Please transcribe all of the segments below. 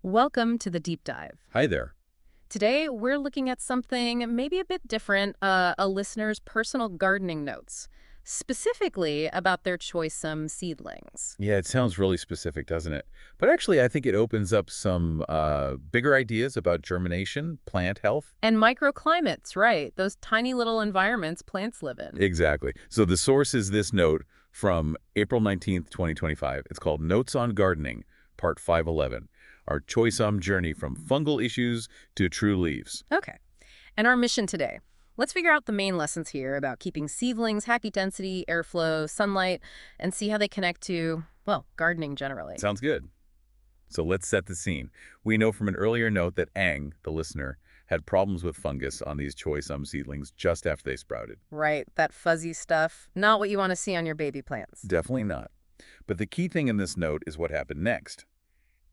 Welcome to the deep dive. Hi there. Today, we're looking at something maybe a bit different, a listener's personal gardening notes, specifically about their Choy Sum seedlings. Yeah, it sounds really specific, doesn't it? But actually, I think it opens up some bigger ideas about germination, plant health. And microclimates, right, those tiny little environments plants live in. Exactly. So the source is this note from April 19th, 2025. It's called Notes on Gardening, Part 511, Our Choy Sum Journey from Fungal Issues to True Leaves. Okay. And our mission today. Let's figure out the main lessons here about keeping seedlings, happy density, airflow, sunlight, and see how they connect to, well, gardening generally. Sounds good. So let's set the scene. We know from an earlier note that Ang, the listener, had problems with fungus on these Choy Sum seedlings just after they sprouted. Right, that fuzzy stuff, not what you want to see on your baby plants. Definitely not. But the key thing in this note is what happened next.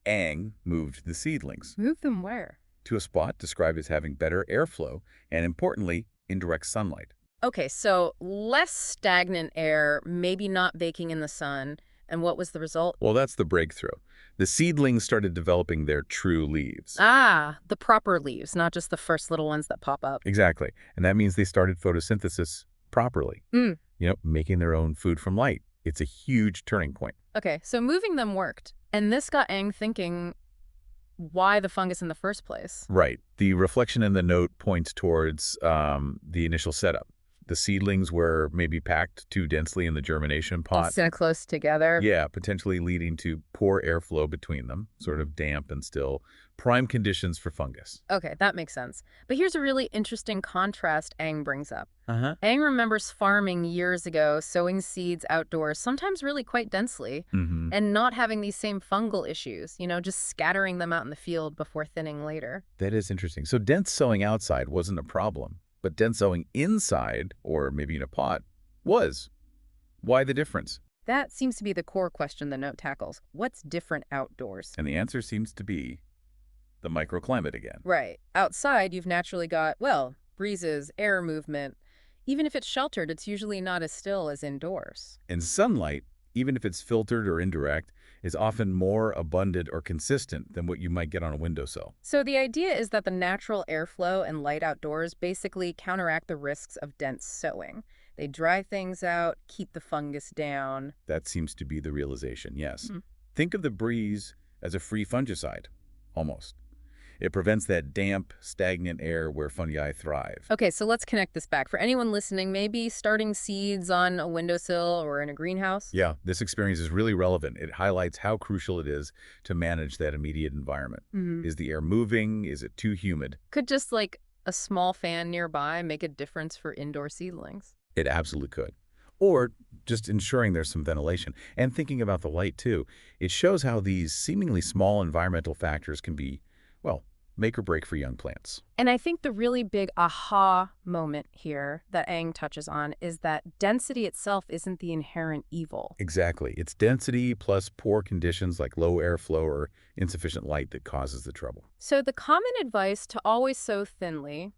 Ang moved the seedlings Move them where? to a spot described as having better airflow and, importantly, indirect sunlight. Okay, so less stagnant air, maybe not baking in the sun. And what was the result? Well, that's the breakthrough. The seedlings started developing their true leaves. Ah, the proper leaves, not just the first little ones that pop up. Exactly. And that means they started photosynthesis properly, Mm. making their own food from light. It's a huge turning point. Okay, so moving them worked. And this got Aang thinking, why the fungus in the first place? Right. The reflection in the note points towards the initial setup. The seedlings were maybe packed too densely in the germination pot. Instead of close together. Yeah, potentially leading to poor airflow between them, sort of damp and still. Prime conditions for fungus. Okay, that makes sense. But here's a really interesting contrast Aang brings up. Uh-huh. Aang remembers farming years ago, sowing seeds outdoors, sometimes really quite densely, Mm-hmm. and not having these same fungal issues, just scattering them out in the field before thinning later. That is interesting. So dense sowing outside wasn't a problem, but dense sowing inside, or maybe in a pot, was. Why the difference? That seems to be the core question the note tackles. What's different outdoors? And the answer seems to be the microclimate again. Right. Outside, you've naturally got, well, breezes, air movement. Even if it's sheltered, it's usually not as still as indoors. And sunlight, even if it's filtered or indirect, is often more abundant or consistent than what you might get on a windowsill. So the idea is that the natural airflow and light outdoors basically counteract the risks of dense sowing. They dry things out, keep the fungus down. That seems to be the realization, yes. Hmm. Think of the breeze as a free fungicide, almost. It prevents that damp, stagnant air where fungi thrive. Okay, so let's connect this back. For anyone listening, maybe starting seeds on a windowsill or in a greenhouse? Yeah, this experience is really relevant. It highlights how crucial it is to manage that immediate environment. Is the air moving? Is it too humid? Could just like a small fan nearby make a difference for indoor seedlings? It absolutely could. Or just ensuring there's some ventilation. And thinking about the light, too. It shows how these seemingly small environmental factors can be, well, make or break for young plants. And I think the really big aha moment here that Aang touches on is that density itself isn't the inherent evil. Exactly. It's density plus poor conditions like low airflow or insufficient light that causes the trouble. So the common advice to always sow thinly,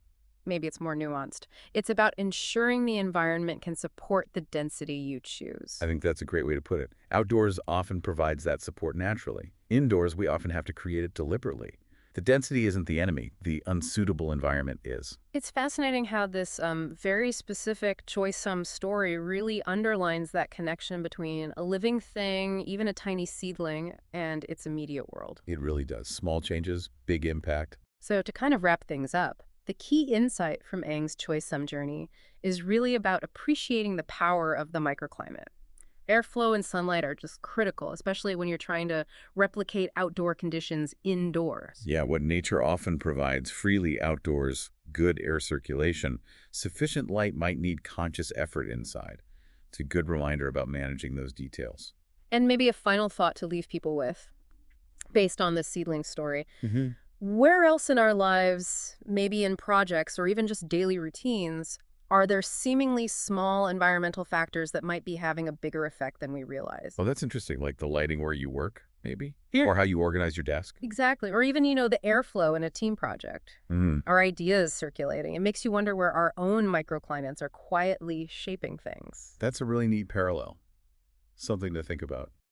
maybe it's more nuanced, it's about ensuring the environment can support the density you choose. I think that's a great way to put it. Outdoors often provides that support naturally. Indoors, we often have to create it deliberately. The density isn't the enemy. The unsuitable environment is. It's fascinating how this very specific Choy Sum story really underlines that connection between a living thing, even a tiny seedling, and its immediate world. It really does. Small changes, big impact. So to kind of wrap things up, the key insight from Aang's Choy Sum journey is really about appreciating the power of the microclimate. Airflow and sunlight are just critical, especially when you're trying to replicate outdoor conditions indoors. Yeah, what nature often provides freely outdoors, good air circulation, sufficient light might need conscious effort inside. It's a good reminder about managing those details. And maybe a final thought to leave people with, based on this seedling story. Mm-hmm. Where else in our lives, maybe in projects or even just daily routines, are there seemingly small environmental factors that might be having a bigger effect than we realize? Well, that's interesting, like the lighting where you work, maybe? Here. Or how you organize your desk. Exactly. Or even, the airflow in a team project. Our ideas circulating. It makes you wonder where our own microclimates are quietly shaping things. That's a really neat parallel. Something to think about.